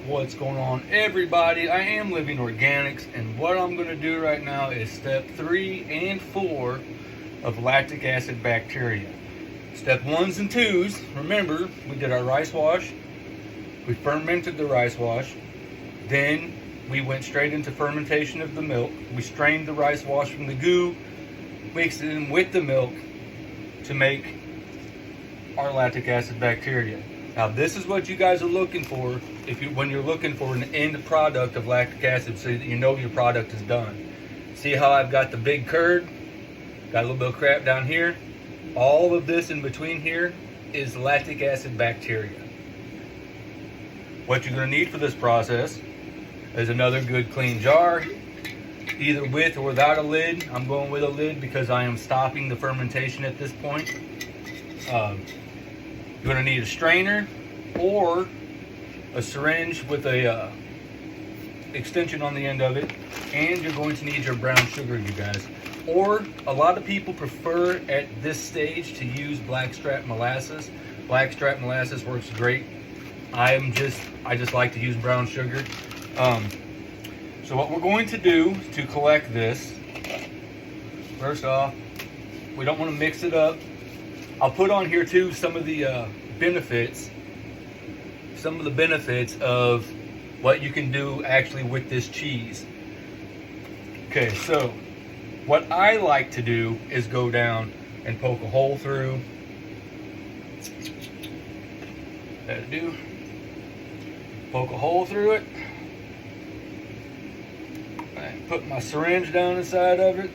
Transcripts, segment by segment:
What's going on, everybody? I am Living Organics, and what I'm going to do right now is step 3 and 4 of lactic acid bacteria. Step 1s and 2s, remember, we did our rice wash, we fermented the rice wash, then we went straight into fermentation of the milk. We strained the rice wash from the goo, mixed it in with the milk to make our lactic acid bacteria. Now this is what you guys are looking for when you're looking for an end product of lactic acid, so that you know your product is done. See how I've got the big curd, got a little bit of crap down here. All of this in between here is lactic acid bacteria. What you're going to need for this process is another good clean jar, either with or without a lid. I'm going with a lid because I am stopping the fermentation at this point. You're going to need a strainer or a syringe with a extension on the end of it, and you're going to need your brown sugar, you guys. Or a lot of people prefer at this stage to use blackstrap molasses. Blackstrap molasses works great. I just like to use brown sugar. So what we're going to do to collect this, first off, we don't want to mix it up. I'll put on here too some of the benefits of what you can do actually with this cheese. Okay, so what I like to do is go down and poke a hole through. That'll do. Poke a hole through it. And put my syringe down inside of it.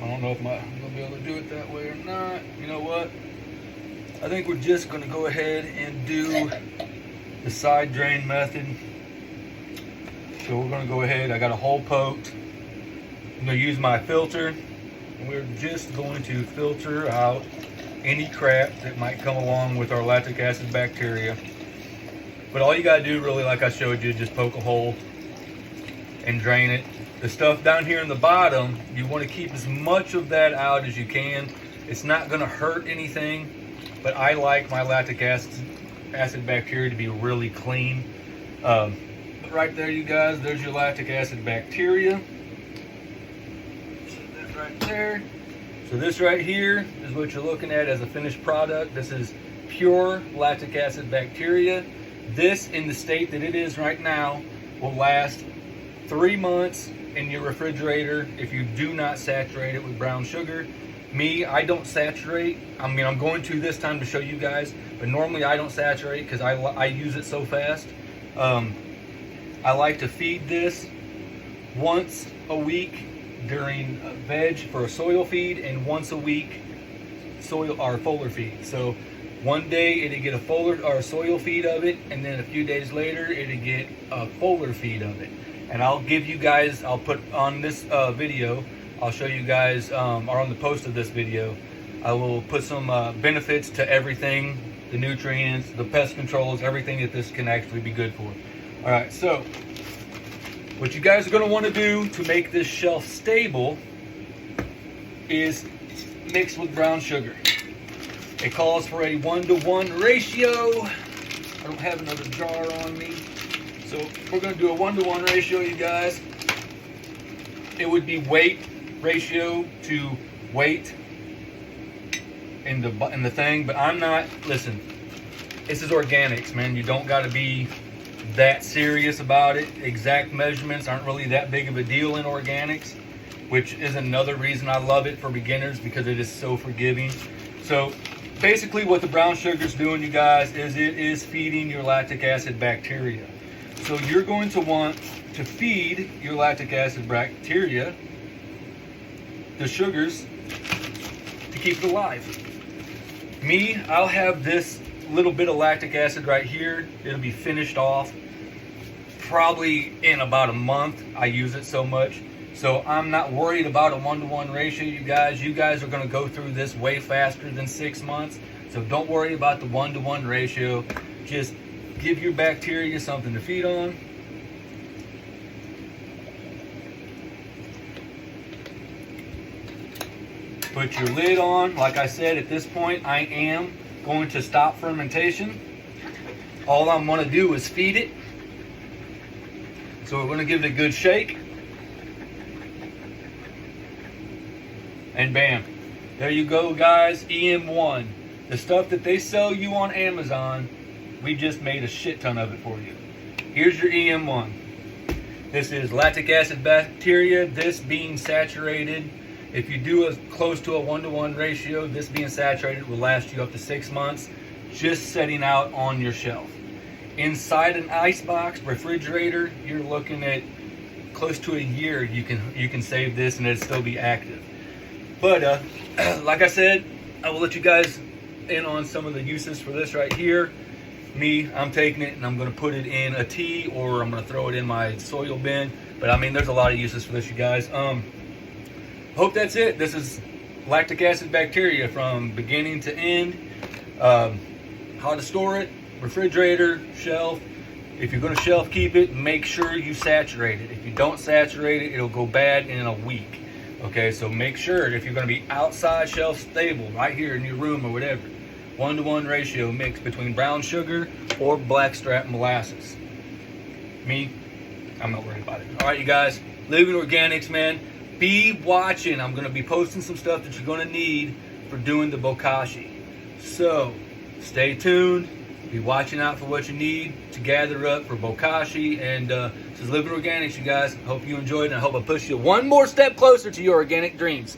I don't know if I'm going to be able to do it that way or not. You know what? I think we're just going to go ahead and do the side drain method. So we're going to go ahead. I got a hole poked. I'm going to use my filter. And we're just going to filter out any crap that might come along with our lactic acid bacteria. But all you got to do, really, like I showed you, just poke a hole and drain it. The stuff down here in the bottom, you want to keep as much of that out as you can. It's not going to hurt anything, but I like my lactic acid bacteria to be really clean. But right there, you guys, there's your lactic acid bacteria. Set that right there. So this right here is what you're looking at as a finished product. This is pure lactic acid bacteria. This, in the state that it is right now, will last 3 months in your refrigerator if you do not saturate it with brown sugar. Me, I don't saturate. I mean, I'm going to this time to show you guys, but normally I don't saturate because I use it so fast. I like to feed this once a week during veg for a soil feed, and once a week soil or foliar feed. So one day it'll get a foliar or a soil feed of it, and then a few days later it'll get a foliar feed of it. And I'll give you guys, I'll put on this video, I'll show you guys, or on the post of this video, I will put some benefits to everything, the nutrients, the pest controls, everything that this can actually be good for. All right, so what you guys are going to want to do to make this shelf stable is mix with brown sugar. It calls for a 1-to-1 ratio. I don't have another jar on me. So we're going to do a 1-to-1 ratio, you guys. It would be weight ratio to weight in the thing, but I'm not, listen, this is organics, man. You don't got to be that serious about it. Exact measurements aren't really that big of a deal in organics, which is another reason I love it for beginners, because it is so forgiving. So basically what the brown sugar is doing, you guys, is it is feeding your lactic acid bacteria. So you're going to want to feed your lactic acid bacteria the sugars to keep it alive. Me, I'll have this little bit of lactic acid right here. It'll be finished off probably in about a month. I use it so much. So I'm not worried about a 1-to-1 ratio, you guys. You guys are going to go through this way faster than 6 months. So don't worry about the 1-to-1 ratio. Just give your bacteria something to feed on. Put your lid on. Like I said, at this point, I am going to stop fermentation. All I'm going to do is feed it. So we're going to give it a good shake. And bam. There you go, guys. EM1. The stuff that they sell you on Amazon, we just made a shit ton of it for you. Here's your EM1. This is lactic acid bacteria, this being saturated. If you do a close to a 1-to-1 ratio, this being saturated will last you up to 6 months, just setting out on your shelf. Inside an icebox refrigerator, you're looking at close to a year. You can save this and it'll still be active. But like I said, I will let you guys in on some of the uses for this right here. I'm taking it and I'm going to put it in a tea, or I'm going to throw it in my soil bin. But I mean, there's a lot of uses for this, you guys. Hope that's it. This is lactic acid bacteria from beginning to end. How to store it: refrigerator, shelf. If you're going to shelf keep it, make sure you saturate it. If you don't saturate it, it'll go bad in a week. Okay, so make sure if you're going to be outside shelf stable, right here in your room or whatever, 1-to-1 ratio mix between brown sugar or blackstrap molasses. Me, I'm not worried about it. All right, you guys, Living Organics, man. Be watching. I'm going to be posting some stuff that you're going to need for doing the bokashi. So stay tuned. Be watching out for what you need to gather up for bokashi. And this is Living Organics, you guys. Hope you enjoyed, and I hope I pushed you one more step closer to your organic dreams.